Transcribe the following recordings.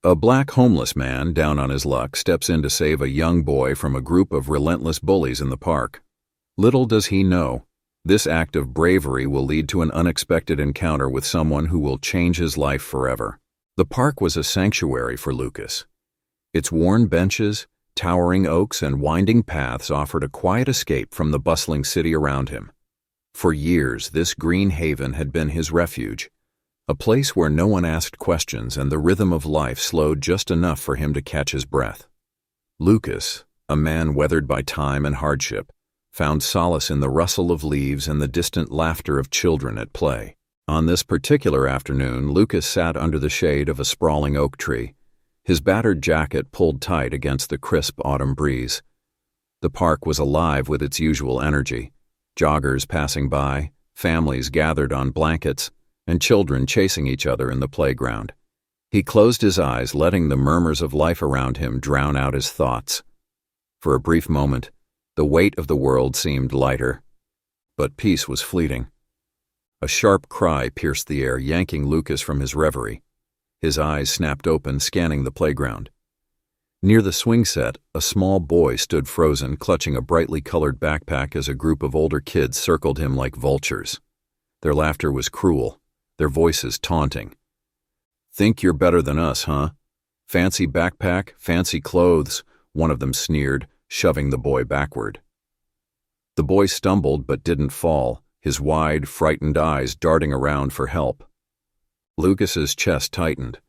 A black homeless man, down on his luck, steps in to save a young boy from a group of relentless bullies in the park. Little does he know, this act of bravery will lead to an unexpected encounter with someone who will change his life forever. The park was a sanctuary for Lucas. Its worn benches, towering oaks, and winding paths offered a quiet escape from the bustling city around him. For years, this green haven had been his refuge, a place where no one asked questions and the rhythm of life slowed just enough for him to catch his breath. Lucas, a man weathered by time and hardship, found solace in the rustle of leaves and the distant laughter of children at play. On this particular afternoon, Lucas sat under the shade of a sprawling oak tree, his battered jacket pulled tight against the crisp autumn breeze. The park was alive with its usual energy, joggers passing by, families gathered on blankets, and children chasing each other in the playground. He closed his eyes, letting the murmurs of life around him drown out his thoughts. For a brief moment, the weight of the world seemed lighter, but peace was fleeting. A sharp cry pierced the air, yanking Lucas from his reverie. His eyes snapped open, scanning the playground. Near the swing set, a small boy stood frozen, clutching a brightly colored backpack as a group of older kids circled him like vultures. Their laughter was cruel, their voices taunting. "Think you're better than us, huh? Fancy backpack, fancy clothes," one of them sneered, shoving the boy backward. The boy stumbled but didn't fall, his wide, frightened eyes darting around for help. Lucas's chest tightened.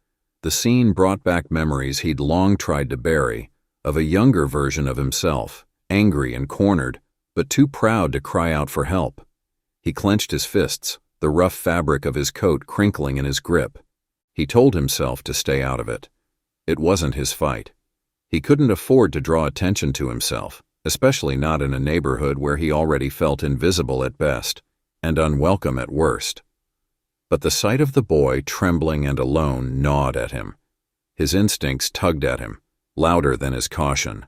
The scene brought back memories he'd long tried to bury, of a younger version of himself, angry and cornered, but too proud to cry out for help. He clenched his fists, the rough fabric of his coat crinkling in his grip. He told himself to stay out of it. It wasn't his fight. He couldn't afford to draw attention to himself, especially not in a neighborhood where he already felt invisible at best and unwelcome at worst. But the sight of the boy, trembling and alone, gnawed at him. His instincts tugged at him, louder than his caution.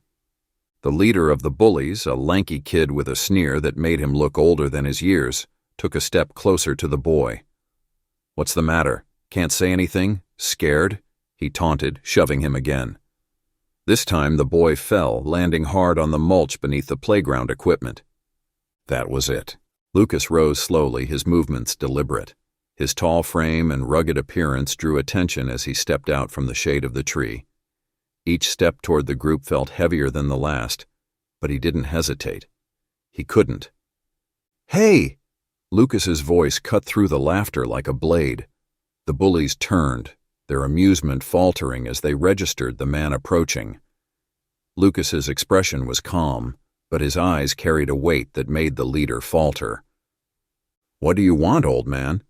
The leader of the Bullies, a lanky kid with a sneer that made him look older than his years, took a step closer to the boy. "What's the matter? Can't say anything? Scared?" he taunted, shoving him again. This time the boy fell, landing hard on the mulch beneath the playground equipment. That was it. Lucas rose slowly, his movements deliberate. His tall frame and rugged appearance drew attention as he stepped out from the shade of the tree. Each step toward the group felt heavier than the last, but he didn't hesitate. He couldn't. "Hey!" Lucas's voice cut through the laughter like a blade. The bullies turned, their amusement faltering as they registered the man approaching. Lucas's expression was calm, but his eyes carried a weight that made the leader falter. "What do you want, old man?"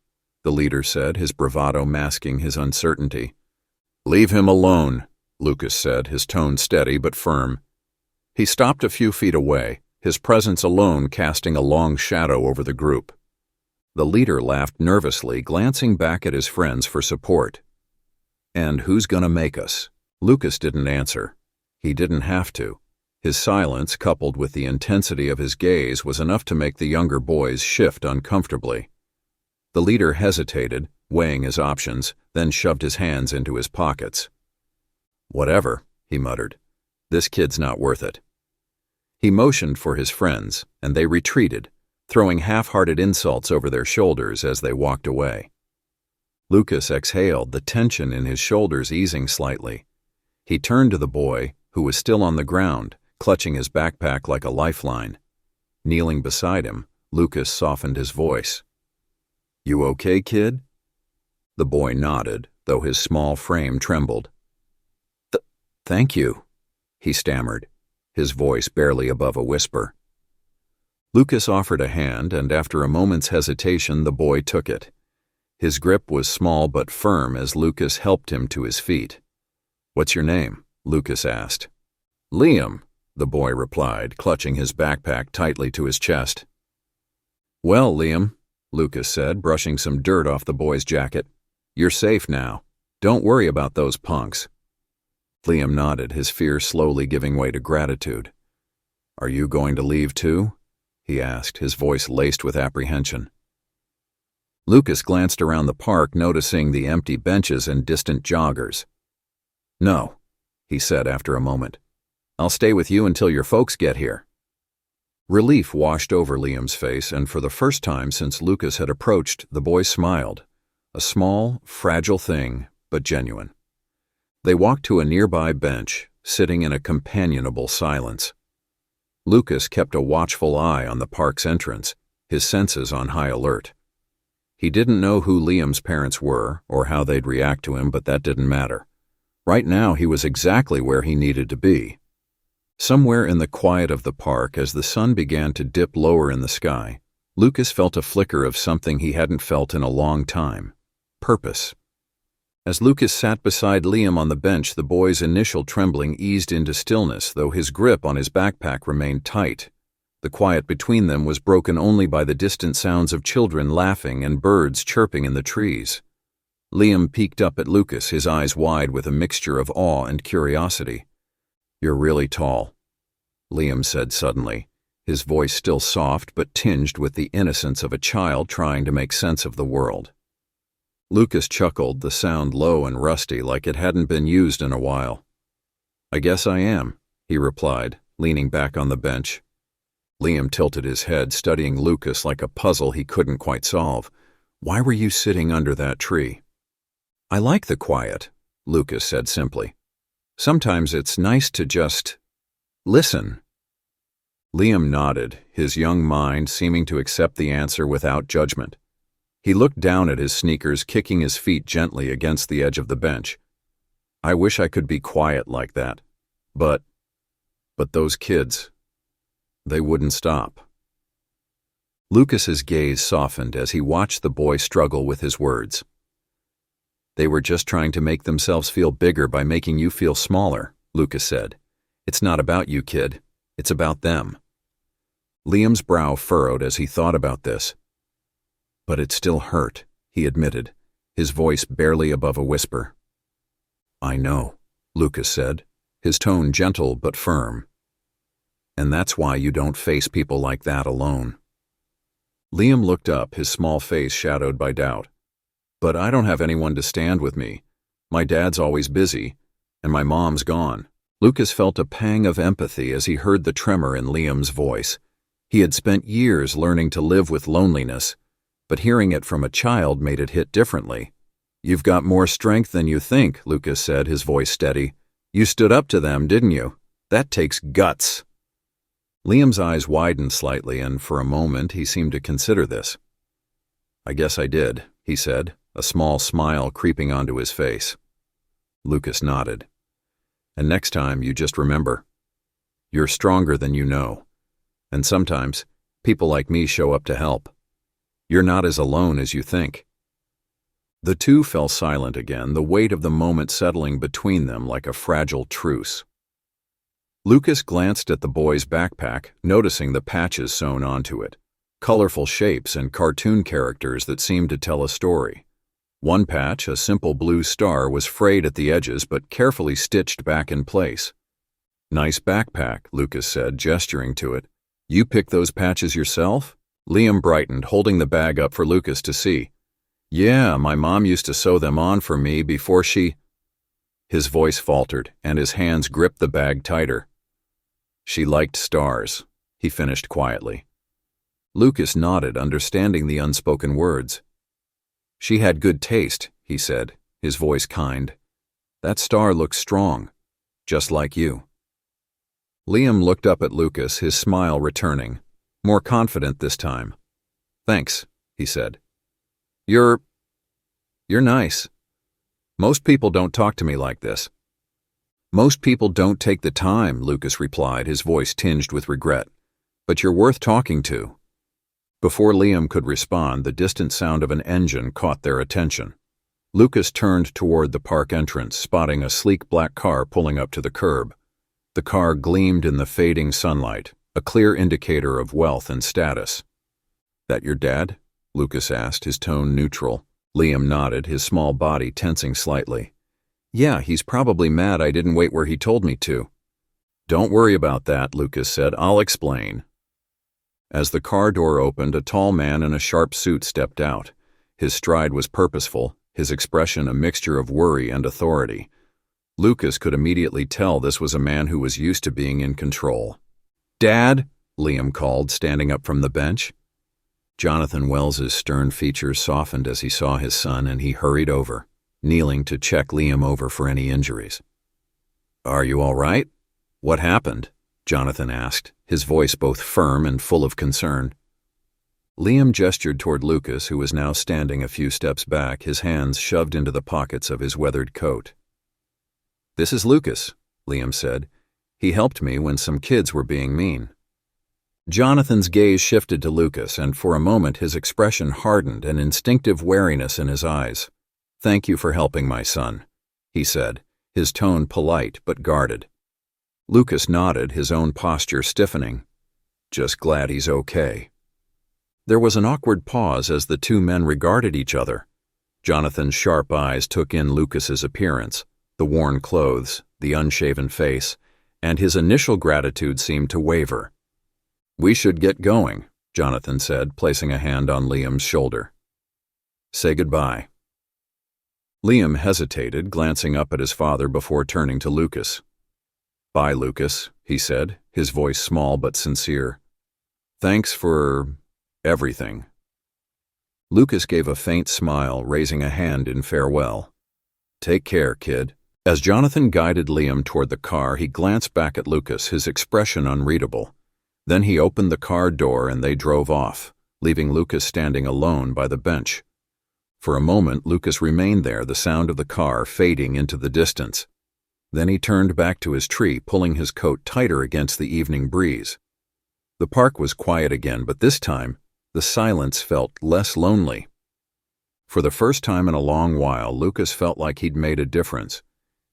the leader said, his bravado masking his uncertainty. "Leave him alone," Lucas said, his tone steady but firm. He stopped a few feet away, his presence alone casting a long shadow over the group. The leader laughed nervously, glancing back at his friends for support. "And who's gonna make us?" Lucas didn't answer. He didn't have to. His silence, coupled with the intensity of his gaze, was enough to make the younger boys shift uncomfortably. The leader hesitated, weighing his options, then shoved his hands into his pockets. "Whatever," he muttered. "This kid's not worth it." He motioned for his friends, and they retreated, throwing half-hearted insults over their shoulders as they walked away. Lucas exhaled, the tension in his shoulders easing slightly. He turned to the boy, who was still on the ground, clutching his backpack like a lifeline. Kneeling beside him, Lucas softened his voice. "You okay, kid?" The boy nodded, though his small frame trembled. Thank you," he stammered, his voice barely above a whisper. Lucas offered a hand, and after a moment's hesitation, the boy took it. His grip was small but firm as Lucas helped him to his feet. "What's your name?" Lucas asked. "Liam," the boy replied, clutching his backpack tightly to his chest. "Well, Liam," Lucas said, brushing some dirt off the boy's jacket, "you're safe now. Don't worry about those punks." Liam nodded, his fear slowly giving way to gratitude. "Are you going to leave too?" he asked, his voice laced with apprehension. Lucas glanced around the park, noticing the empty benches and distant joggers. "No," he said after a moment. "I'll stay with you until your folks get here." Relief washed over Liam's face, and for the first time since Lucas had approached, the boy smiled. A small, fragile thing, but genuine. They walked to a nearby bench, sitting in a companionable silence. Lucas kept a watchful eye on the park's entrance, his senses on high alert. He didn't know who Liam's parents were or how they'd react to him, but that didn't matter. Right now, he was exactly where he needed to be. Somewhere in the quiet of the park, as the sun began to dip lower in the sky, Lucas felt a flicker of something he hadn't felt in a long time: purpose. As Lucas sat beside Liam on the bench, the boy's initial trembling eased into stillness, though his grip on his backpack remained tight. The quiet between them was broken only by the distant sounds of children laughing and birds chirping in the trees. Liam peeked up at Lucas, his eyes wide with a mixture of awe and curiosity. "You're really tall," Liam said suddenly, his voice still soft but tinged with the innocence of a child trying to make sense of the world. Lucas chuckled, the sound low and rusty, like it hadn't been used in a while. "I guess I am," he replied, leaning back on the bench. Liam tilted his head, studying Lucas like a puzzle he couldn't quite solve. "Why were you sitting under that tree?" "I like the quiet," Lucas said simply. "Sometimes it's nice to just listen." Liam nodded, his young mind seeming to accept the answer without judgment. He looked down at his sneakers, kicking his feet gently against the edge of the bench. "I wish I could be quiet like that. But those kids, they wouldn't stop." Lucas's gaze softened as he watched the boy struggle with his words. "They were just trying to make themselves feel bigger by making you feel smaller," Lucas said. "It's not about you, kid. It's about them." Liam's brow furrowed as he thought about this. "But it still hurt," he admitted, his voice barely above a whisper. "I know," Lucas said, his tone gentle but firm. "And that's why you don't face people like that alone." Liam looked up, his small face shadowed by doubt. "But I don't have anyone to stand with me. My dad's always busy, and my mom's gone." Lucas felt a pang of empathy as he heard the tremor in Liam's voice. He had spent years learning to live with loneliness, but hearing it from a child made it hit differently. "You've got more strength than you think," Lucas said, his voice steady. "You stood up to them, didn't you? That takes guts." Liam's eyes widened slightly, and for a moment he seemed to consider this. "I guess I did," he said, a small smile creeping onto his face. Lucas nodded. "And next time, you just remember, you're stronger than you know. And sometimes, people like me show up to help. You're not as alone as you think." The two fell silent again, the weight of the moment settling between them like a fragile truce. Lucas glanced at the boy's backpack, noticing the patches sewn onto it, colorful shapes and cartoon characters that seemed to tell a story. One patch, a simple blue star, was frayed at the edges but carefully stitched back in place. "Nice backpack," Lucas said, gesturing to it. "You picked those patches yourself?" Liam brightened, holding the bag up for Lucas to see. "Yeah, my mom used to sew them on for me before she—" His voice faltered, and his hands gripped the bag tighter. "She liked stars," he finished quietly. Lucas nodded, understanding the unspoken words. "She had good taste," he said, his voice kind. "That star looks strong, just like you." Liam looked up at Lucas, his smile returning, more confident this time. "Thanks," he said. You're nice. Most people don't talk to me like this." "Most people don't take the time," Lucas replied, his voice tinged with regret. "But you're worth talking to." Before Liam could respond, the distant sound of an engine caught their attention. Lucas turned toward the park entrance, spotting a sleek black car pulling up to the curb. The car gleamed in the fading sunlight, a clear indicator of wealth and status. "That your dad?" Lucas asked, his tone neutral. Liam nodded, his small body tensing slightly. "Yeah, he's probably mad I didn't wait where he told me to." "Don't worry about that," Lucas said. "I'll explain." As the car door opened, a tall man in a sharp suit stepped out. His stride was purposeful, his expression a mixture of worry and authority. Lucas could immediately tell this was a man who was used to being in control. "Dad," Liam called, standing up from the bench. Jonathan Wells's stern features softened as he saw his son, and he hurried over, kneeling to check Liam over for any injuries. "Are you all right? What happened?" Jonathan asked, his voice both firm and full of concern. Liam gestured toward Lucas, who was now standing a few steps back, his hands shoved into the pockets of his weathered coat. "This is Lucas," Liam said. "He helped me when some kids were being mean." Jonathan's gaze shifted to Lucas, and for a moment his expression hardened, an instinctive wariness in his eyes. "Thank you for helping my son," he said, his tone polite but guarded. Lucas nodded, his own posture stiffening. "Just glad he's okay." There was an awkward pause as the two men regarded each other. Jonathan's sharp eyes took in Lucas's appearance, the worn clothes, the unshaven face, and his initial gratitude seemed to waver. "We should get going," Jonathan said, placing a hand on Liam's shoulder. "Say goodbye." Liam hesitated, glancing up at his father before turning to Lucas. "Bye, Lucas," he said, his voice small but sincere. "Thanks for everything." Lucas gave a faint smile, raising a hand in farewell. "Take care, kid." As Jonathan guided Liam toward the car, he glanced back at Lucas, his expression unreadable. Then he opened the car door and they drove off, leaving Lucas standing alone by the bench. For a moment, Lucas remained there, the sound of the car fading into the distance. Then he turned back to his tree, pulling his coat tighter against the evening breeze. The park was quiet again, but this time, the silence felt less lonely. For the first time in a long while, Lucas felt like he'd made a difference,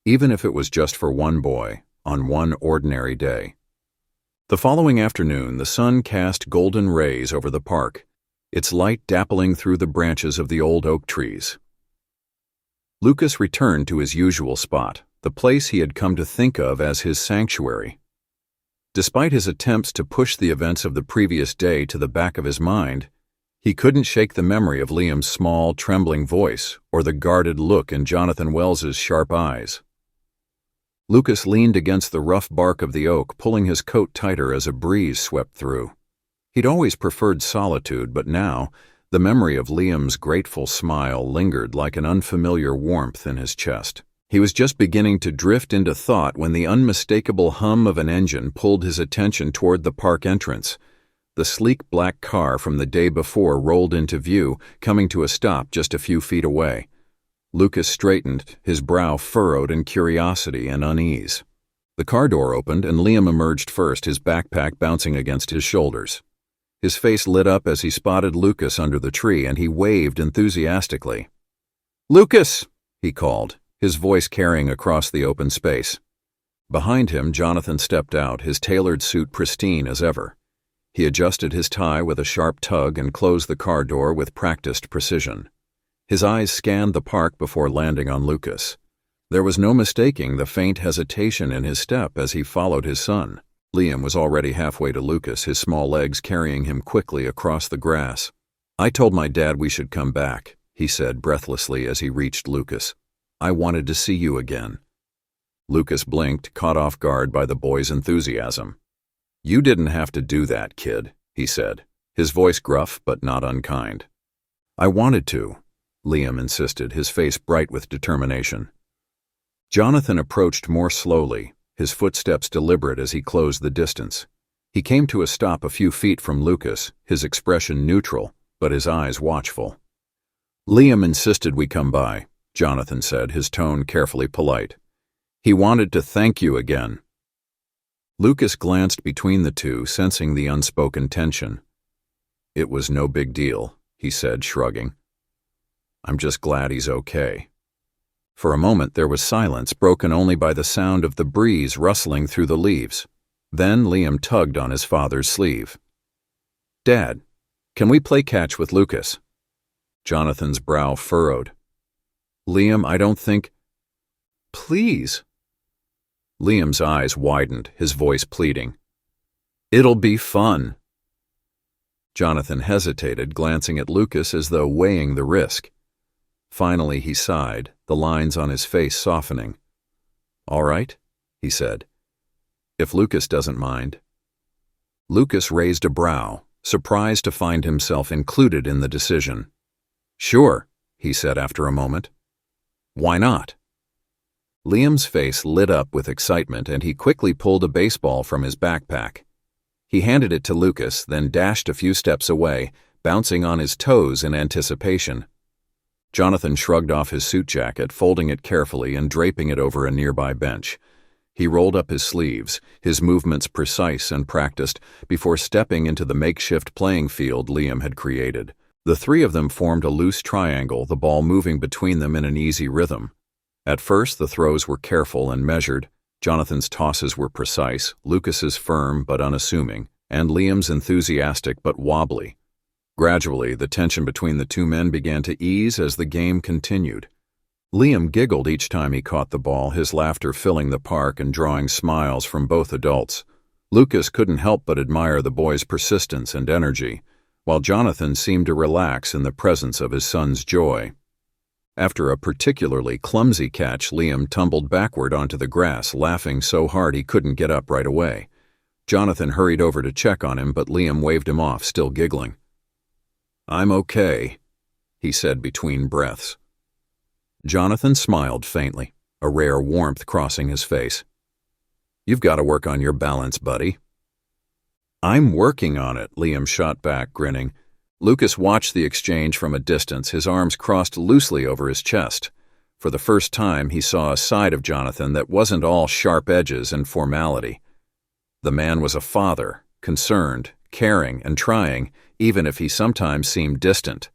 even if it was just for one boy, on one ordinary day. The following afternoon, the sun cast golden rays over the park, its light dappling through the branches of the old oak trees. Lucas returned to his usual spot, the place he had come to think of as his sanctuary. Despite his attempts to push the events of the previous day to the back of his mind, he couldn't shake the memory of Liam's small, trembling voice or the guarded look in Jonathan Wells's sharp eyes. Lucas leaned against the rough bark of the oak, pulling his coat tighter as a breeze swept through. He'd always preferred solitude, but now, the memory of Liam's grateful smile lingered like an unfamiliar warmth in his chest. He was just beginning to drift into thought when the unmistakable hum of an engine pulled his attention toward the park entrance. The sleek black car from the day before rolled into view, coming to a stop just a few feet away. Lucas straightened, his brow furrowed in curiosity and unease. The car door opened and Liam emerged first, his backpack bouncing against his shoulders. His face lit up as he spotted Lucas under the tree, and he waved enthusiastically. "Lucas!" he called, his voice carrying across the open space. Behind him, Jonathan stepped out, his tailored suit pristine as ever. He adjusted his tie with a sharp tug and closed the car door with practiced precision. His eyes scanned the park before landing on Lucas. There was no mistaking the faint hesitation in his step as he followed his son. Liam was already halfway to Lucas, his small legs carrying him quickly across the grass. "I told my dad we should come back," he said breathlessly as he reached Lucas. "I wanted to see you again." Lucas blinked, caught off guard by the boy's enthusiasm. "You didn't have to do that, kid," he said, his voice gruff but not unkind. "I wanted to," Liam insisted, his face bright with determination. Jonathan approached more slowly, his footsteps deliberate as he closed the distance. He came to a stop a few feet from Lucas, his expression neutral, but his eyes watchful. "Liam insisted we come by," Jonathan said, his tone carefully polite. "He wanted to thank you again." Lucas glanced between the two, sensing the unspoken tension. "It was no big deal," he said, shrugging. "I'm just glad he's okay." For a moment there was silence, broken only by the sound of the breeze rustling through the leaves. Then Liam tugged on his father's sleeve. "Dad, can we play catch with Lucas?" Jonathan's brow furrowed. "Liam, I don't think—" "Please." Liam's eyes widened, his voice pleading. "It'll be fun." Jonathan hesitated, glancing at Lucas as though weighing the risk. Finally he sighed, the lines on his face softening. "All right," he said. "If Lucas doesn't mind." Lucas raised a brow, surprised to find himself included in the decision. "Sure," he said after a moment. "Why not?" Liam's face lit up with excitement, and he quickly pulled a baseball from his backpack. He handed it to Lucas, then dashed a few steps away, bouncing on his toes in anticipation. Jonathan shrugged off his suit jacket, folding it carefully and draping it over a nearby bench. He rolled up his sleeves, his movements precise and practiced, before stepping into the makeshift playing field Liam had created. The three of them formed a loose triangle, the ball moving between them in an easy rhythm. At first, the throws were careful and measured. Jonathan's tosses were precise, Lucas's firm but unassuming, and Liam's enthusiastic but wobbly. Gradually, the tension between the two men began to ease as the game continued. Liam giggled each time he caught the ball, his laughter filling the park and drawing smiles from both adults. Lucas couldn't help but admire the boy's persistence and energy, while Jonathan seemed to relax in the presence of his son's joy. After a particularly clumsy catch, Liam tumbled backward onto the grass, laughing so hard he couldn't get up right away. Jonathan hurried over to check on him, but Liam waved him off, still giggling. "I'm okay," he said between breaths. Jonathan smiled faintly, a rare warmth crossing his face. "You've got to work on your balance, buddy." "I'm working on it," Liam shot back, grinning. Lucas watched the exchange from a distance, his arms crossed loosely over his chest. For the first time, he saw a side of Jonathan that wasn't all sharp edges and formality. The man was a father, concerned, caring, and trying, even if he sometimes seemed distant.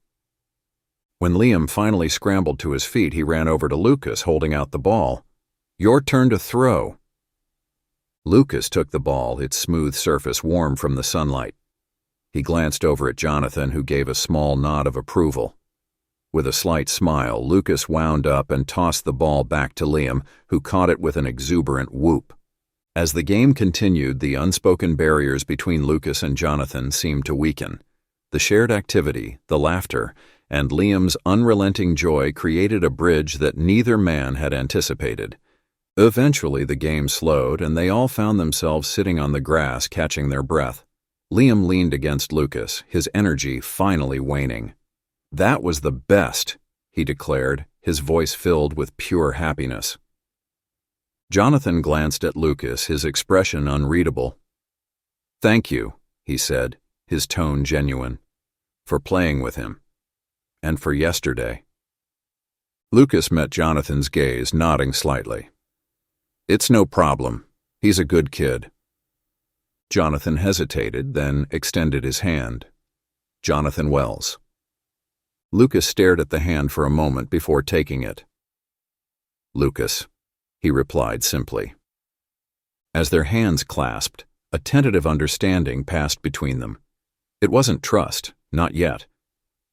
When Liam finally scrambled to his feet, he ran over to Lucas, holding out the ball. "Your turn to throw." Lucas took the ball, its smooth surface warm from the sunlight. He glanced over at Jonathan, who gave a small nod of approval. With a slight smile, Lucas wound up and tossed the ball back to Liam, who caught it with an exuberant whoop. As the game continued, the unspoken barriers between Lucas and Jonathan seemed to weaken. The shared activity, the laughter, and Liam's unrelenting joy created a bridge that neither man had anticipated. Eventually, the game slowed, and they all found themselves sitting on the grass, catching their breath. Liam leaned against Lucas, his energy finally waning. "That was the best," he declared, his voice filled with pure happiness. Jonathan glanced at Lucas, his expression unreadable. "Thank you," he said, his tone genuine, "for playing with him. And for yesterday." Lucas met Jonathan's gaze, nodding slightly. "It's no problem. He's a good kid." Jonathan hesitated, then extended his hand. "Jonathan Wells." Lucas stared at the hand for a moment before taking it. "Lucas," he replied simply. As their hands clasped, a tentative understanding passed between them. It wasn't trust, not yet,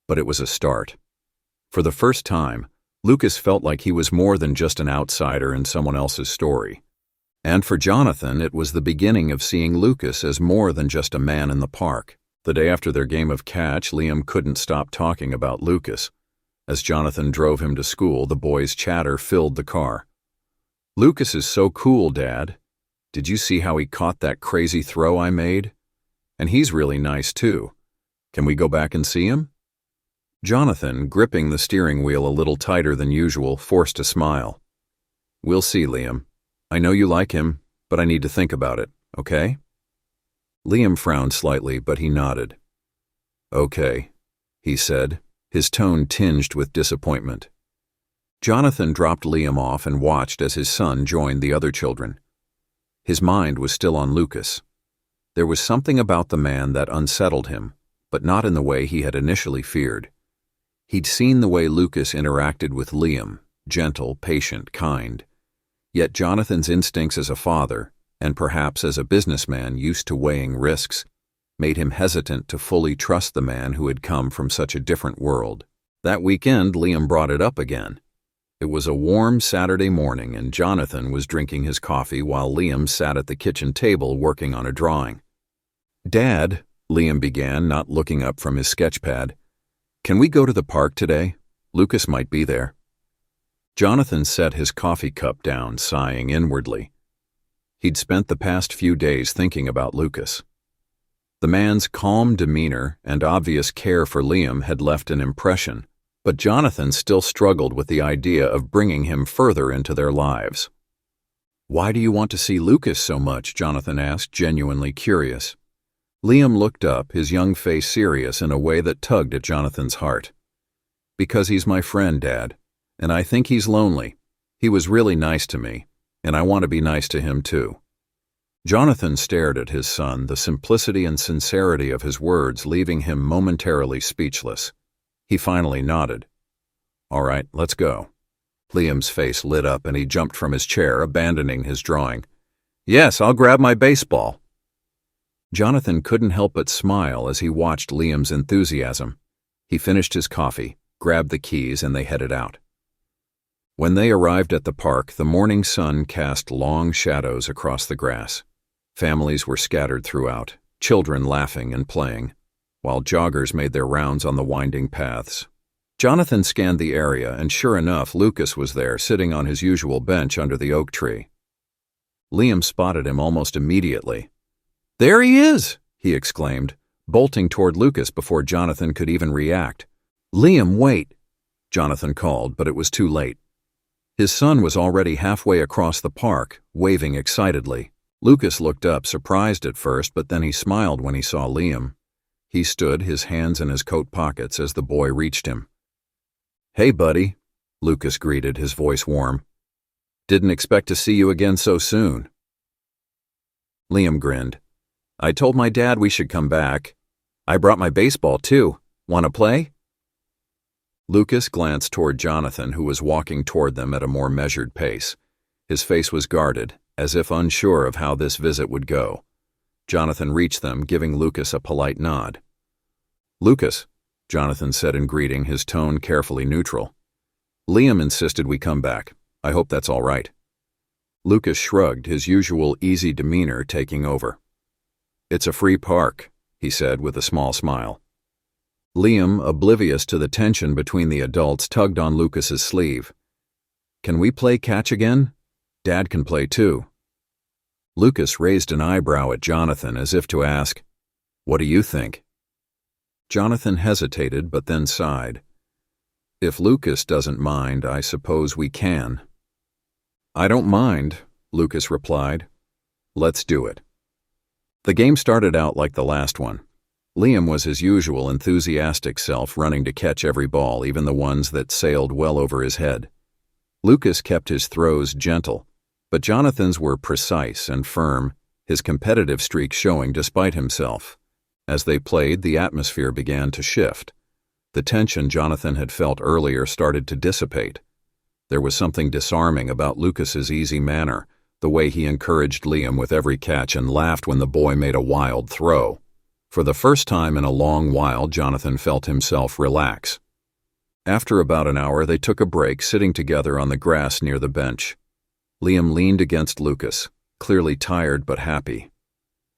but it was a start. For the first time, Lucas felt like he was more than just an outsider in someone else's story. And for Jonathan, it was the beginning of seeing Lucas as more than just a man in the park. The day after their game of catch, Liam couldn't stop talking about Lucas. As Jonathan drove him to school, the boys' chatter filled the car. "Lucas is so cool, Dad. Did you see how he caught that crazy throw I made? And he's really nice, too. Can we go back and see him?" Jonathan, gripping the steering wheel a little tighter than usual, forced a smile. "We'll see, Liam. I know you like him, but I need to think about it, okay?" Liam frowned slightly, but he nodded. "Okay," he said, his tone tinged with disappointment. Jonathan dropped Liam off and watched as his son joined the other children. His mind was still on Lucas. There was something about the man that unsettled him, but not in the way he had initially feared. He'd seen the way Lucas interacted with Liam, gentle, patient, kind. Yet Jonathan's instincts as a father, and perhaps as a businessman used to weighing risks, made him hesitant to fully trust the man who had come from such a different world. That weekend, Liam brought it up again. It was a warm Saturday morning, and Jonathan was drinking his coffee while Liam sat at the kitchen table working on a drawing. "Dad," Liam began, not looking up from his sketch pad, "can we go to the park today? Lucas might be there." Jonathan set his coffee cup down, sighing inwardly. He'd spent the past few days thinking about Lucas. The man's calm demeanor and obvious care for Liam had left an impression, but Jonathan still struggled with the idea of bringing him further into their lives. "Why do you want to see Lucas so much?" Jonathan asked, genuinely curious. Liam looked up, his young face serious in a way that tugged at Jonathan's heart. "Because he's my friend, Dad, and I think he's lonely. He was really nice to me, and I want to be nice to him too." Jonathan stared at his son, the simplicity and sincerity of his words leaving him momentarily speechless. He finally nodded. "All right, let's go." Liam's face lit up and he jumped from his chair, abandoning his drawing. "Yes, I'll grab my baseball." Jonathan couldn't help but smile as he watched Liam's enthusiasm. He finished his coffee, grabbed the keys, and they headed out. When they arrived at the park, the morning sun cast long shadows across the grass. Families were scattered throughout, children laughing and playing, while joggers made their rounds on the winding paths. Jonathan scanned the area, and sure enough, Lucas was there, sitting on his usual bench under the oak tree. Liam spotted him almost immediately. "There he is!" he exclaimed, bolting toward Lucas before Jonathan could even react. "Liam, wait!" Jonathan called, but it was too late. His son was already halfway across the park, waving excitedly. Lucas looked up, surprised at first, but then he smiled when he saw Liam. He stood, his hands in his coat pockets, as the boy reached him. "Hey, buddy," Lucas greeted, his voice warm. "Didn't expect to see you again so soon." Liam grinned. "I told my dad we should come back. I brought my baseball, too. Want to play?" Lucas glanced toward Jonathan, who was walking toward them at a more measured pace. His face was guarded, as if unsure of how this visit would go. Jonathan reached them, giving Lucas a polite nod. "Lucas," Jonathan said in greeting, his tone carefully neutral. "Liam insisted we come back. I hope that's all right." Lucas shrugged, his usual easy demeanor taking over. "It's a free park," he said with a small smile. Liam, oblivious to the tension between the adults, tugged on Lucas's sleeve. "Can we play catch again? Dad can play too." Lucas raised an eyebrow at Jonathan as if to ask, "What do you think?" Jonathan hesitated but then sighed. "If Lucas doesn't mind, I suppose we can." "I don't mind," Lucas replied. "Let's do it." The game started out like the last one. Liam was his usual enthusiastic self, running to catch every ball, even the ones that sailed well over his head. Lucas kept his throws gentle, but Jonathan's were precise and firm, his competitive streak showing despite himself. As they played, the atmosphere began to shift. The tension Jonathan had felt earlier started to dissipate. There was something disarming about Lucas's easy manner, the way he encouraged Liam with every catch and laughed when the boy made a wild throw. For the first time in a long while, Jonathan felt himself relax. After about an hour, they took a break, sitting together on the grass near the bench. Liam leaned against Lucas, clearly tired but happy.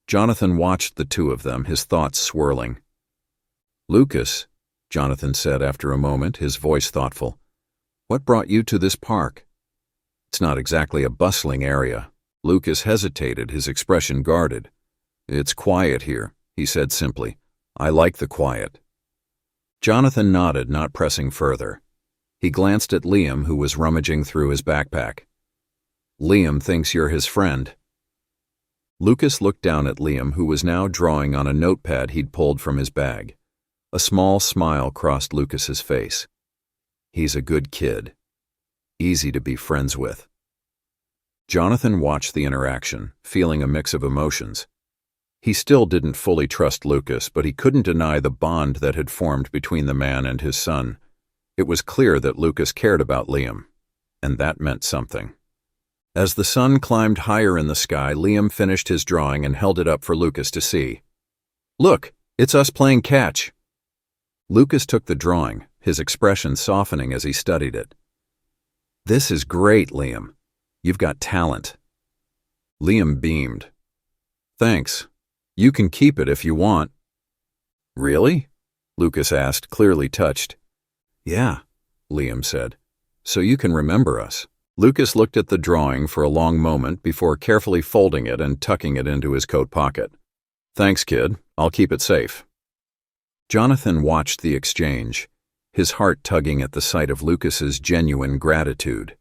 Jonathan watched the two of them, his thoughts swirling. "Lucas," Jonathan said after a moment, his voice thoughtful, "what brought you to this park? It's not exactly a bustling area." Lucas hesitated, his expression guarded. "It's quiet here," he said simply. "I like the quiet." Jonathan nodded, not pressing further. He glanced at Liam, who was rummaging through his backpack. "Liam thinks you're his friend." Lucas looked down at Liam, who was now drawing on a notepad he'd pulled from his bag. A small smile crossed Lucas's face. "He's a good kid. Easy to be friends with." Jonathan watched the interaction, feeling a mix of emotions. He still didn't fully trust Lucas, but he couldn't deny the bond that had formed between the man and his son. It was clear that Lucas cared about Liam, and that meant something. As the sun climbed higher in the sky, Liam finished his drawing and held it up for Lucas to see. "Look, it's us playing catch." Lucas took the drawing, his expression softening as he studied it. "This is great, Liam. You've got talent." Liam beamed. "Thanks. You can keep it if you want." "Really?" Lucas asked, clearly touched. "Yeah," Liam said. so you can remember us." Lucas looked at the drawing for a long moment before carefully folding it and tucking it into his coat pocket. "Thanks, kid. I'll keep it safe." Jonathan watched the exchange, his heart tugging at the sight of Lucas's genuine gratitude.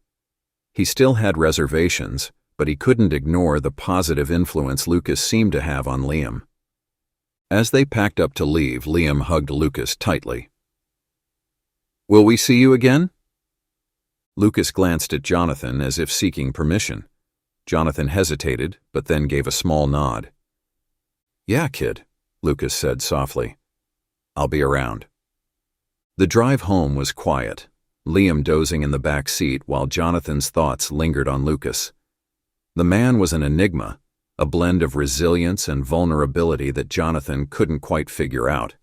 He still had reservations, but he couldn't ignore the positive influence Lucas seemed to have on Liam. As they packed up to leave, Liam hugged Lucas tightly. "Will we see you again?" Lucas glanced at Jonathan as if seeking permission. Jonathan hesitated, but then gave a small nod. "Yeah, kid," Lucas said softly. "I'll be around." The drive home was quiet, Liam dozing in the back seat while Jonathan's thoughts lingered on Lucas. The man was an enigma, a blend of resilience and vulnerability that Jonathan couldn't quite figure out.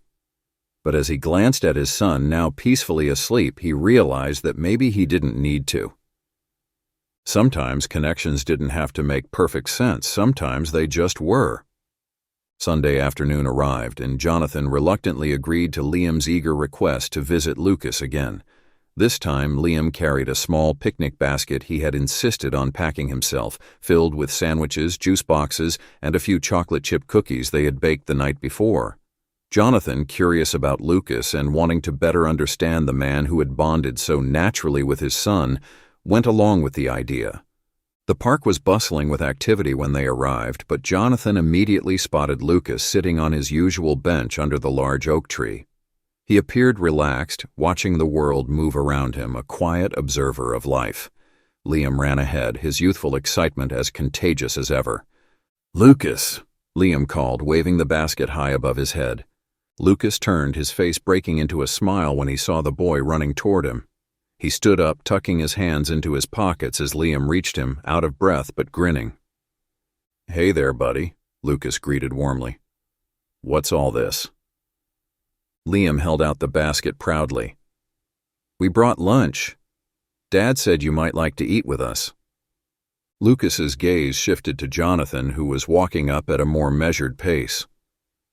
But as he glanced at his son, now peacefully asleep, he realized that maybe he didn't need to. Sometimes connections didn't have to make perfect sense, sometimes they just were. Sunday afternoon arrived, and Jonathan reluctantly agreed to Liam's eager request to visit Lucas again. This time, Liam carried a small picnic basket he had insisted on packing himself, filled with sandwiches, juice boxes, and a few chocolate chip cookies they had baked the night before. Jonathan, curious about Lucas and wanting to better understand the man who had bonded so naturally with his son, went along with the idea. The park was bustling with activity when they arrived, but Jonathan immediately spotted Lucas sitting on his usual bench under the large oak tree. He appeared relaxed, watching the world move around him, a quiet observer of life. Liam ran ahead, his youthful excitement as contagious as ever. "Lucas," Liam called, waving the basket high above his head. Lucas turned, his face breaking into a smile when he saw the boy running toward him. He stood up, tucking his hands into his pockets as Liam reached him, out of breath but grinning. "Hey there, buddy," Lucas greeted warmly. "What's all this?" Liam held out the basket proudly. "We brought lunch. Dad said you might like to eat with us." Lucas's gaze shifted to Jonathan, who was walking up at a more measured pace.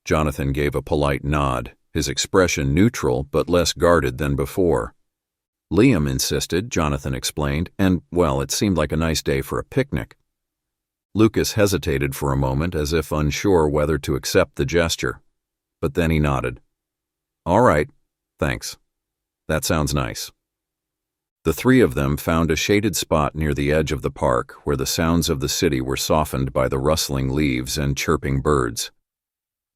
Jonathan gave a polite nod, his expression neutral but less guarded than before. "Liam insisted," Jonathan explained, "and, well, it seemed like a nice day for a picnic." Lucas hesitated for a moment as if unsure whether to accept the gesture, but then he nodded. "All right, thanks. That sounds nice." The three of them found a shaded spot near the edge of the park where the sounds of the city were softened by the rustling leaves and chirping birds.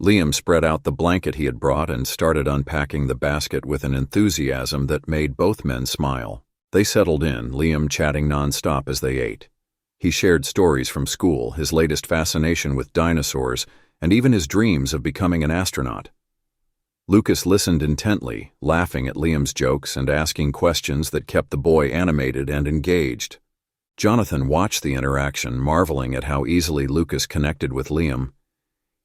Liam spread out the blanket he had brought and started unpacking the basket with an enthusiasm that made both men smile. They settled in, Liam chatting nonstop as they ate. He shared stories from school, his latest fascination with dinosaurs, and even his dreams of becoming an astronaut. Lucas listened intently, laughing at Liam's jokes and asking questions that kept the boy animated and engaged. Jonathan watched the interaction, marveling at how easily Lucas connected with Liam.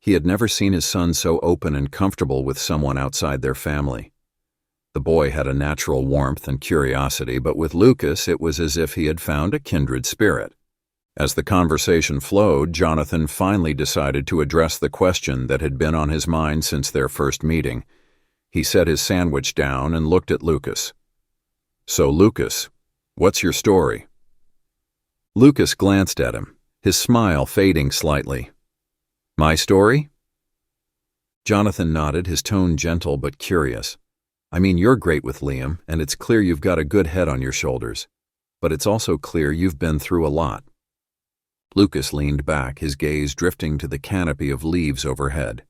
He had never seen his son so open and comfortable with someone outside their family. The boy had a natural warmth and curiosity, but with Lucas it was as if he had found a kindred spirit. As the conversation flowed, Jonathan finally decided to address the question that had been on his mind since their first meeting. He set his sandwich down and looked at Lucas. "So, Lucas, what's your story?" Lucas glanced at him, his smile fading slightly. "My story?" Jonathan nodded, his tone gentle but curious. "I mean, you're great with Liam, and it's clear you've got a good head on your shoulders. But it's also clear you've been through a lot." Lucas leaned back, his gaze drifting to the canopy of leaves overhead.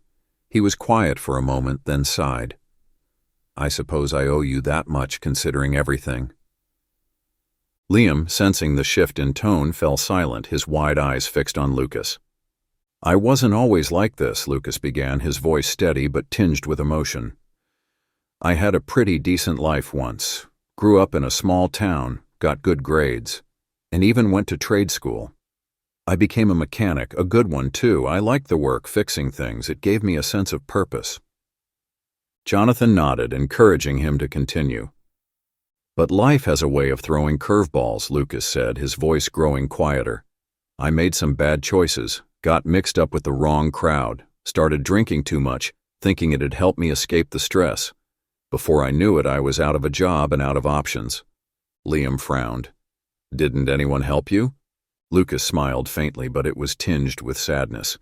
He was quiet for a moment, then sighed. "I suppose I owe you that much, considering everything." Liam, sensing the shift in tone, fell silent, his wide eyes fixed on Lucas. "I wasn't always like this," Lucas began, his voice steady but tinged with emotion. "I had a pretty decent life once. Grew up in a small town, got good grades, and even went to trade school. I became a mechanic, a good one too. I liked the work, fixing things. It gave me a sense of purpose." Jonathan nodded, encouraging him to continue. "But life has a way of throwing curveballs," Lucas said, his voice growing quieter. "I made some bad choices. Got mixed up with the wrong crowd, started drinking too much, thinking it'd help me escape the stress. Before I knew it, I was out of a job and out of options. Liam frowned. Didn't anyone help you? Lucas smiled faintly, but it was tinged with sadness.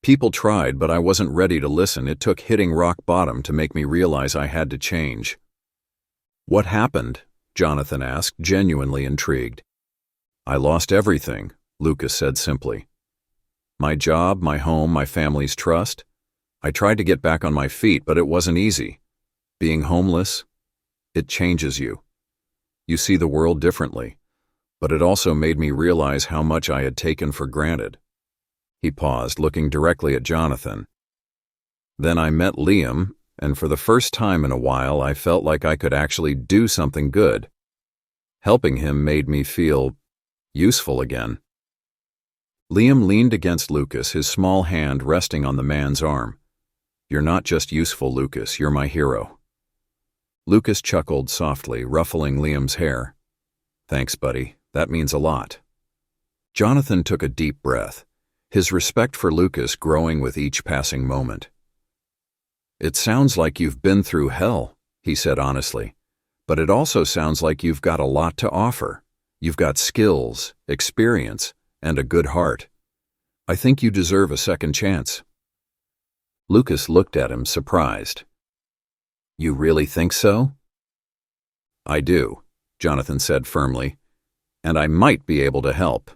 People tried, but I wasn't ready to listen. It took hitting rock bottom to make me realize I had to change. What happened? Jonathan asked, genuinely intrigued. I lost everything, Lucas said simply. My job, my home, my family's trust. I tried to get back on my feet, but it wasn't easy. Being homeless, it changes you. You see the world differently, but it also made me realize how much I had taken for granted. He paused, looking directly at Jonathan. Then I met Liam, and for the first time in a while I felt like I could actually do something good. Helping him made me feel useful again. Liam leaned against Lucas, his small hand resting on the man's arm. You're not just useful, Lucas, you're my hero. Lucas chuckled softly, ruffling Liam's hair. Thanks, buddy. That means a lot. Jonathan took a deep breath, his respect for Lucas growing with each passing moment. It sounds like you've been through hell, he said honestly, but it also sounds like you've got a lot to offer. You've got skills, experience, and a good heart. I think you deserve a second chance. Lucas looked at him, surprised. You really think so? I do, Jonathan said firmly, and I might be able to help.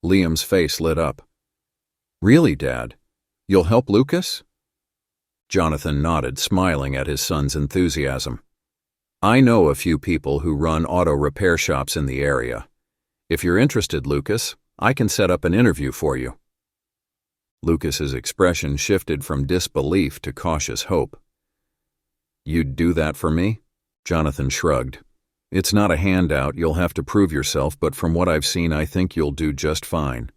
Liam's face lit up. Really, Dad? You'll help Lucas? Jonathan nodded, smiling at his son's enthusiasm. I know a few people who run auto repair shops in the area. If you're interested, Lucas, I can set up an interview for you. Lucas's expression shifted from disbelief to cautious hope. You'd do that for me? Jonathan shrugged. It's not a handout, you'll have to prove yourself, but from what I've seen, I think you'll do just fine.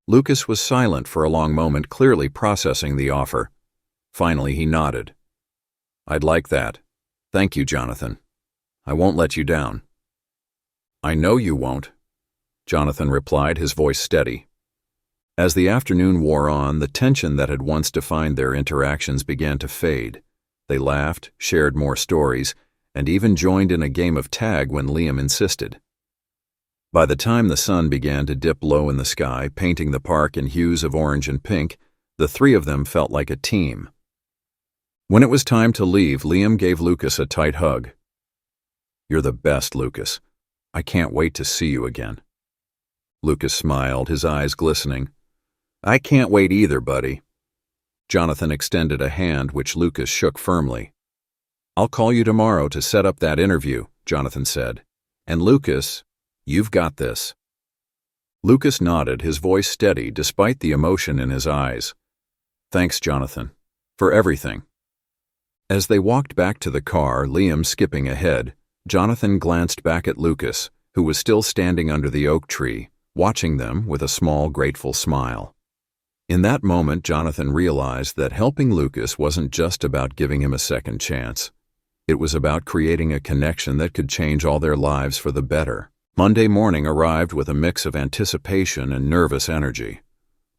Lucas was silent for a long moment, clearly processing the offer. Finally, he nodded. I'd like that. Thank you, Jonathan. I won't let you down. I know you won't, Jonathan replied, his voice steady. As the afternoon wore on, the tension that had once defined their interactions began to fade. They laughed, shared more stories, and even joined in a game of tag when Liam insisted. By the time the sun began to dip low in the sky, painting the park in hues of orange and pink, the three of them felt like a team. When it was time to leave, Liam gave Lucas a tight hug. You're the best, Lucas. I can't wait to see you again. Lucas smiled, his eyes glistening. I can't wait either, buddy. Jonathan extended a hand which Lucas shook firmly. I'll call you tomorrow to set up that interview, Jonathan said. And Lucas, you've got this. Lucas nodded, his voice steady despite the emotion in his eyes. Thanks, Jonathan, for everything. As they walked back to the car, Liam skipping ahead, Jonathan glanced back at Lucas, who was still standing under the oak tree, watching them with a small, grateful smile. In that moment, Jonathan realized that helping Lucas wasn't just about giving him a second chance. It was about creating a connection that could change all their lives for the better. Monday morning arrived with a mix of anticipation and nervous energy.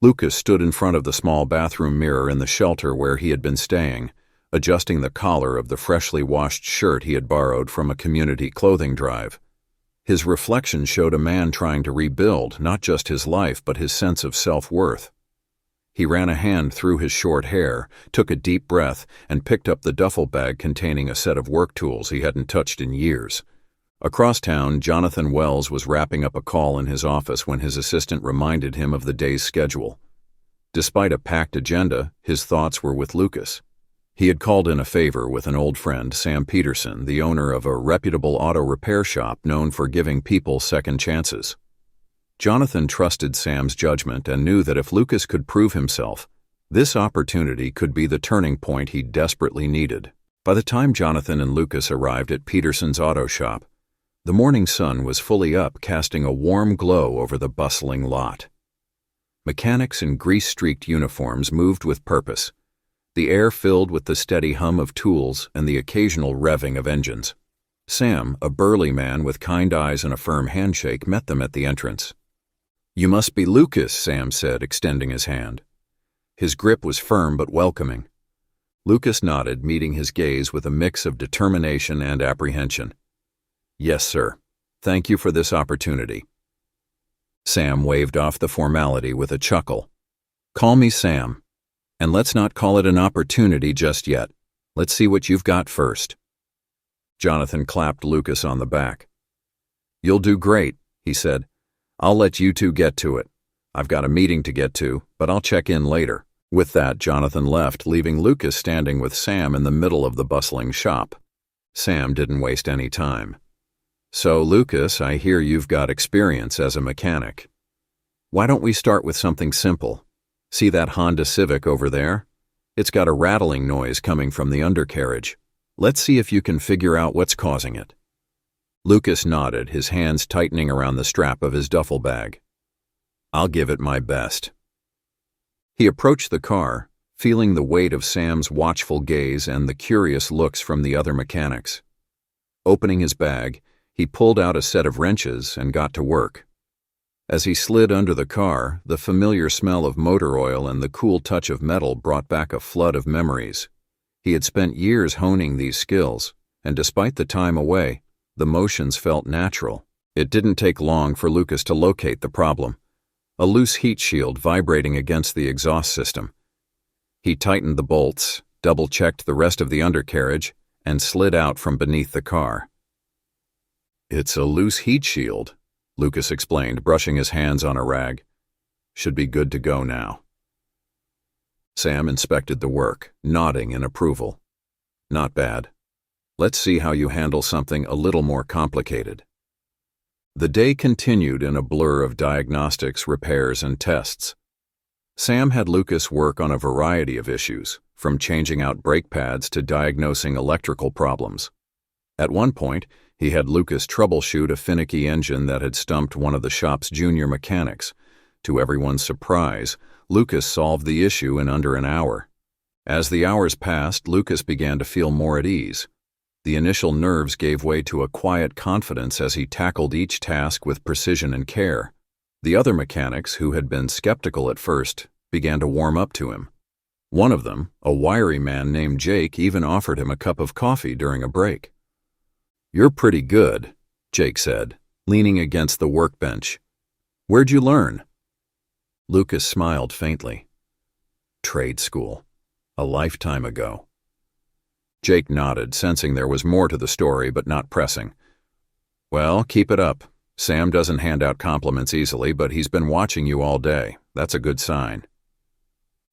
Lucas stood in front of the small bathroom mirror in the shelter where he had been staying, adjusting the collar of the freshly washed shirt he had borrowed from a community clothing drive. His reflection showed a man trying to rebuild not just his life but his sense of self-worth. He ran a hand through his short hair, took a deep breath, and picked up the duffel bag containing a set of work tools he hadn't touched in years. Across town, Jonathan Wells was wrapping up a call in his office when his assistant reminded him of the day's schedule. Despite a packed agenda, his thoughts were with Lucas. He had called in a favor with an old friend, Sam Peterson, the owner of a reputable auto repair shop known for giving people second chances. Jonathan trusted Sam's judgment and knew that if Lucas could prove himself, this opportunity could be the turning point he desperately needed. By the time Jonathan and Lucas arrived at Peterson's auto shop, the morning sun was fully up, casting a warm glow over the bustling lot. Mechanics in grease-streaked uniforms moved with purpose, the air filled with the steady hum of tools and the occasional revving of engines. Sam, a burly man with kind eyes and a firm handshake, met them at the entrance. "You must be Lucas," Sam said, extending his hand. His grip was firm but welcoming. Lucas nodded, meeting his gaze with a mix of determination and apprehension. Yes, sir. Thank you for this opportunity. Sam waved off the formality with a chuckle. Call me Sam. And let's not call it an opportunity just yet. Let's see what you've got first. Jonathan clapped Lucas on the back. You'll do great, he said. I'll let you two get to it. I've got a meeting to get to, but I'll check in later. With that, Jonathan left, leaving Lucas standing with Sam in the middle of the bustling shop. Sam didn't waste any time. So, Lucas, I hear you've got experience as a mechanic. Why don't we start with something simple? See that Honda Civic over there? It's got a rattling noise coming from the undercarriage. Let's see if you can figure out what's causing it. Lucas nodded, his hands tightening around the strap of his duffel bag. I'll give it my best. He approached the car, feeling the weight of Sam's watchful gaze and the curious looks from the other mechanics. Opening his bag, he pulled out a set of wrenches and got to work. As he slid under the car, the familiar smell of motor oil and the cool touch of metal brought back a flood of memories. He had spent years honing these skills, and despite the time away, the motions felt natural. It didn't take long for Lucas to locate the problem. A loose heat shield vibrating against the exhaust system. He tightened the bolts, double-checked the rest of the undercarriage, and slid out from beneath the car. It's a loose heat shield, Lucas explained, brushing his hands on a rag. Should be good to go now. Sam inspected the work, nodding in approval. Not bad. Let's see how you handle something a little more complicated. The day continued in a blur of diagnostics, repairs, and tests. Sam had Lucas work on a variety of issues, from changing out brake pads to diagnosing electrical problems. At one point, he had Lucas troubleshoot a finicky engine that had stumped one of the shop's junior mechanics. To everyone's surprise, Lucas solved the issue in under an hour. As the hours passed, Lucas began to feel more at ease. The initial nerves gave way to a quiet confidence as he tackled each task with precision and care. The other mechanics, who had been skeptical at first, began to warm up to him. One of them, a wiry man named Jake, even offered him a cup of coffee during a break. You're pretty good, Jake said, leaning against the workbench. Where'd you learn? Lucas smiled faintly. Trade school. A lifetime ago. Jake nodded, sensing there was more to the story but not pressing. Well, keep it up. Sam doesn't hand out compliments easily, but he's been watching you all day. That's a good sign.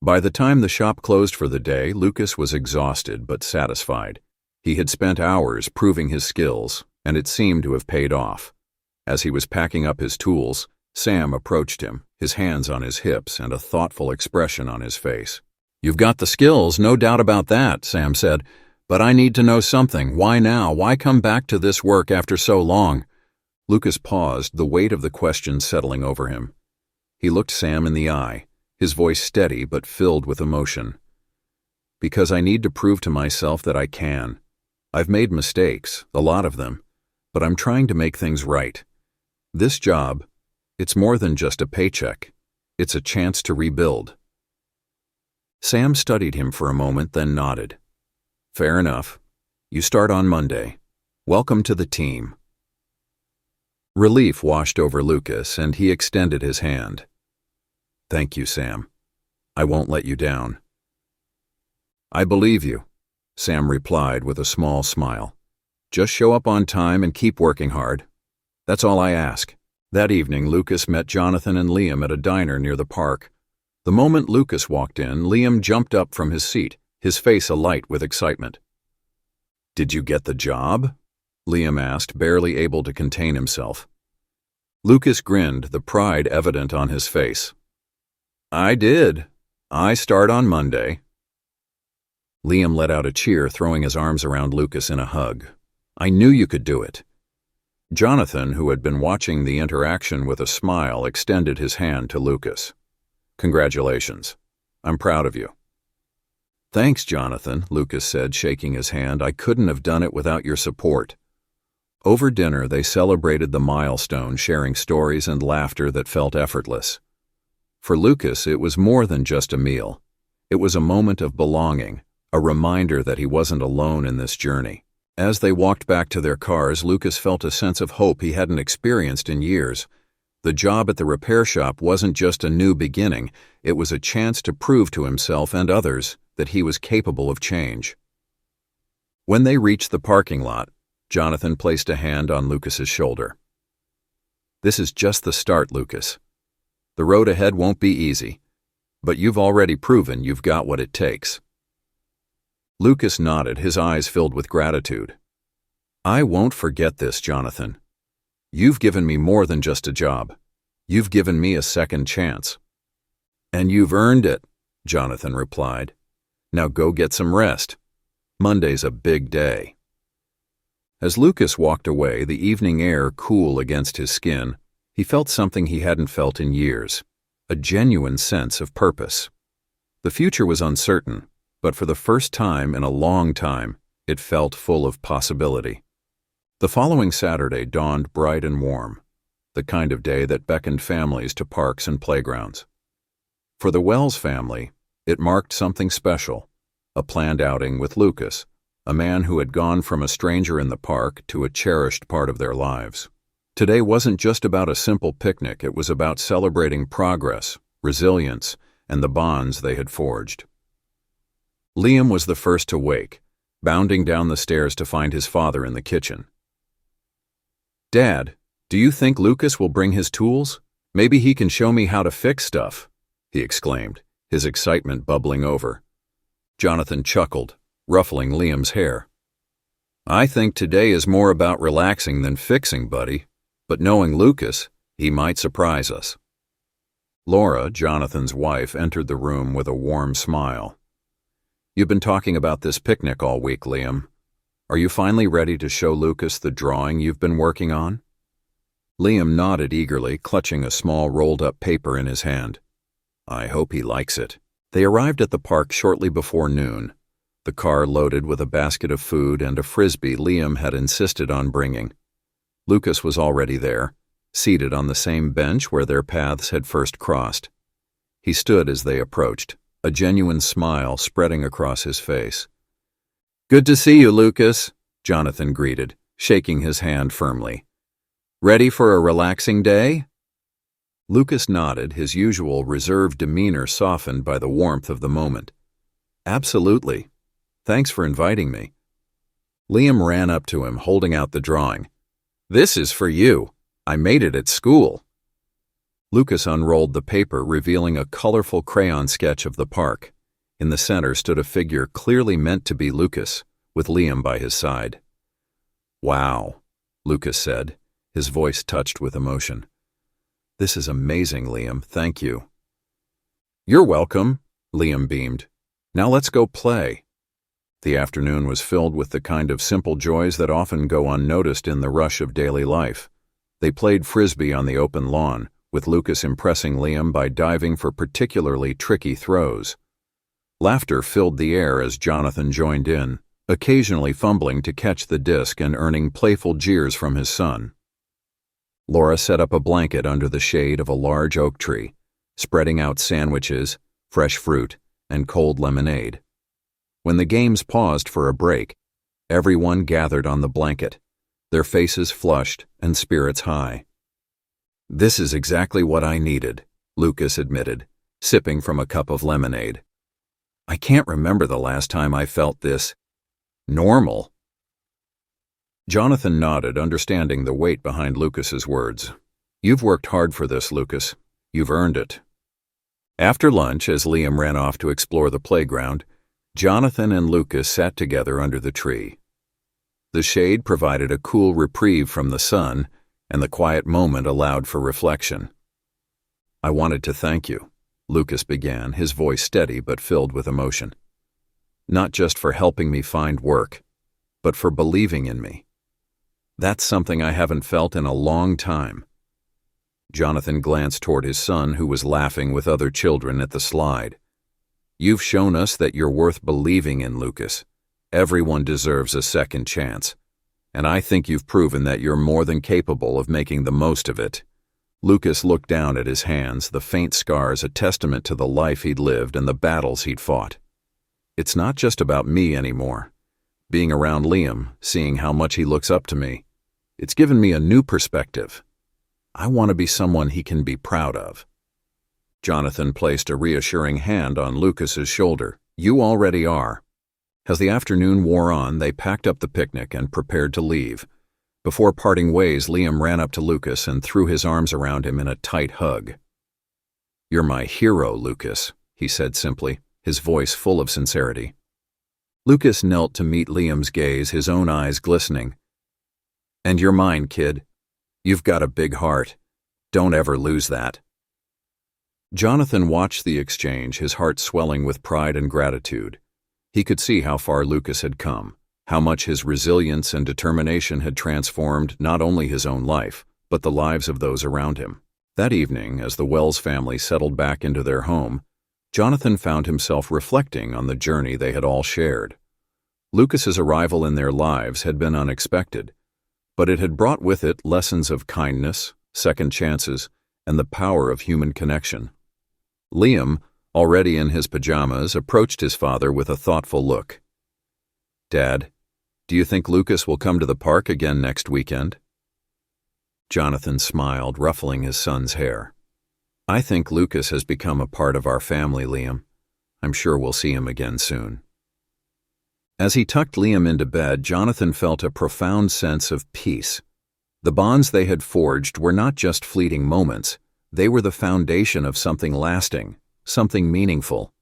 By the time the shop closed for the day, Lucas was exhausted but satisfied. He had spent hours proving his skills, and it seemed to have paid off. As he was packing up his tools, Sam approached him, his hands on his hips and a thoughtful expression on his face. You've got the skills, no doubt about that, Sam said. But I need to know something. Why now? Why come back to this work after so long? Lucas paused, the weight of the question settling over him. He looked Sam in the eye, his voice steady but filled with emotion. Because I need to prove to myself that I can. I've made mistakes, a lot of them, but I'm trying to make things right. This job, it's more than just a paycheck. It's a chance to rebuild. Sam studied him for a moment, then nodded. Fair enough. You start on Monday. Welcome to the team. Relief washed over Lucas, and he extended his hand. Thank you, Sam. I won't let you down. I believe you, Sam replied with a small smile. Just show up on time and keep working hard. That's all I ask. That evening, Lucas met Jonathan and Liam at a diner near the park. The moment Lucas walked in, Liam jumped up from his seat, his face alight with excitement. Did you get the job? Liam asked, barely able to contain himself. Lucas grinned, the pride evident on his face. I did. I start on Monday. Liam let out a cheer, throwing his arms around Lucas in a hug. I knew you could do it. Jonathan, who had been watching the interaction with a smile, extended his hand to Lucas. Congratulations. I'm proud of you. Thanks, Jonathan, Lucas said, shaking his hand. I couldn't have done it without your support. Over dinner, they celebrated the milestone, sharing stories and laughter that felt effortless. For Lucas, it was more than just a meal. It was a moment of belonging, a reminder that he wasn't alone in this journey. As they walked back to their cars, Lucas felt a sense of hope he hadn't experienced in years. The job at the repair shop wasn't just a new beginning, it was a chance to prove to himself and others that he was capable of change. When they reached the parking lot, Jonathan placed a hand on Lucas's shoulder. "This is just the start, Lucas. The road ahead won't be easy, but you've already proven you've got what it takes." Lucas nodded, his eyes filled with gratitude. "I won't forget this, Jonathan. You've given me more than just a job. You've given me a second chance." "And you've earned it," Jonathan replied. "Now go get some rest. Monday's a big day." As Lucas walked away, the evening air cool against his skin, he felt something he hadn't felt in years, a genuine sense of purpose. The future was uncertain, but for the first time in a long time, it felt full of possibility. The following Saturday dawned bright and warm, the kind of day that beckoned families to parks and playgrounds. For the Wells family, it marked something special, a planned outing with Lucas, a man who had gone from a stranger in the park to a cherished part of their lives. Today wasn't just about a simple picnic, it was about celebrating progress, resilience, and the bonds they had forged. Liam was the first to wake, bounding down the stairs to find his father in the kitchen. "Dad, do you think Lucas will bring his tools? Maybe he can show me how to fix stuff," he exclaimed, his excitement bubbling over. Jonathan chuckled, ruffling Liam's hair. "I think today is more about relaxing than fixing, buddy, but knowing Lucas, he might surprise us." Laura, Jonathan's wife, entered the room with a warm smile. "You've been talking about this picnic all week, Liam. Are you finally ready to show Lucas the drawing you've been working on?" Liam nodded eagerly, clutching a small rolled-up paper in his hand. "I hope he likes it." They arrived at the park shortly before noon, the car loaded with a basket of food and a frisbee Liam had insisted on bringing. Lucas was already there, seated on the same bench where their paths had first crossed. He stood as they approached, a genuine smile spreading across his face. "Good to see you, Lucas," Jonathan greeted, shaking his hand firmly. "Ready for a relaxing day?" Lucas nodded, his usual reserved demeanor softened by the warmth of the moment. "Absolutely. Thanks for inviting me." Liam ran up to him, holding out the drawing. "This is for you. I made it at school." Lucas unrolled the paper, revealing a colorful crayon sketch of the park. In the center stood a figure clearly meant to be Lucas, with Liam by his side. "Wow," Lucas said, his voice touched with emotion. "This is amazing, Liam. Thank you." "You're welcome," Liam beamed. "Now let's go play." The afternoon was filled with the kind of simple joys that often go unnoticed in the rush of daily life. They played frisbee on the open lawn, with Lucas impressing Liam by diving for particularly tricky throws. Laughter filled the air as Jonathan joined in, occasionally fumbling to catch the disc and earning playful jeers from his son. Laura set up a blanket under the shade of a large oak tree, spreading out sandwiches, fresh fruit, and cold lemonade. When the games paused for a break, everyone gathered on the blanket, their faces flushed and spirits high. "This is exactly what I needed," Lucas admitted, sipping from a cup of lemonade. "I can't remember the last time I felt this normal." Jonathan nodded, understanding the weight behind Lucas's words. "You've worked hard for this, Lucas. You've earned it." After lunch, as Liam ran off to explore the playground, Jonathan and Lucas sat together under the tree. The shade provided a cool reprieve from the sun, and the quiet moment allowed for reflection. "I wanted to thank you," Lucas began, his voice steady but filled with emotion. "Not just for helping me find work, but for believing in me. That's something I haven't felt in a long time." Jonathan glanced toward his son, who was laughing with other children at the slide. "You've shown us that you're worth believing in, Lucas. Everyone deserves a second chance. And I think you've proven that you're more than capable of making the most of it." Lucas looked down at his hands, the faint scars a testament to the life he'd lived and the battles he'd fought. "It's not just about me anymore. Being around Liam, seeing how much he looks up to me, it's given me a new perspective. I want to be someone he can be proud of." Jonathan placed a reassuring hand on Lucas's shoulder. "You already are." As the afternoon wore on, they packed up the picnic and prepared to leave. Before parting ways, Liam ran up to Lucas and threw his arms around him in a tight hug. "You're my hero, Lucas," he said simply, his voice full of sincerity. Lucas knelt to meet Liam's gaze, his own eyes glistening. "And you're mine, kid. You've got a big heart. Don't ever lose that." Jonathan watched the exchange, his heart swelling with pride and gratitude. He could see how far Lucas had come, how much his resilience and determination had transformed not only his own life, but the lives of those around him. That evening, as the Wells family settled back into their home, Jonathan found himself reflecting on the journey they had all shared. Lucas's arrival in their lives had been unexpected, but it had brought with it lessons of kindness, second chances, and the power of human connection. Liam, already in his pajamas, approached his father with a thoughtful look. "Dad, do you think Lucas will come to the park again next weekend?" Jonathan smiled, ruffling his son's hair. "I think Lucas has become a part of our family, Liam. I'm sure we'll see him again soon." As he tucked Liam into bed, Jonathan felt a profound sense of peace. The bonds they had forged were not just fleeting moments, they were the foundation of something lasting, something meaningful.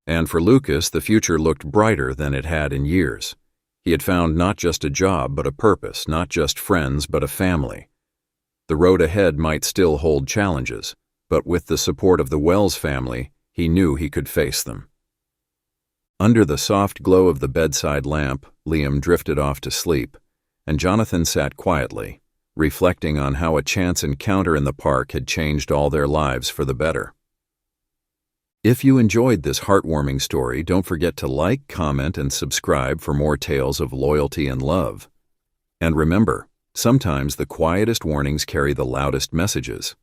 And for Lucas, the future looked brighter than it had in years. He had found not just a job, but a purpose, not just friends, but a family. The road ahead might still hold challenges, but with the support of the Wells family, he knew he could face them. Under the soft glow of the bedside lamp, Liam drifted off to sleep, and Jonathan sat quietly, reflecting on how a chance encounter in the park had changed all their lives for the better. If you enjoyed this heartwarming story, don't forget to like, comment, and subscribe for more tales of loyalty and love. And remember, sometimes the quietest warnings carry the loudest messages.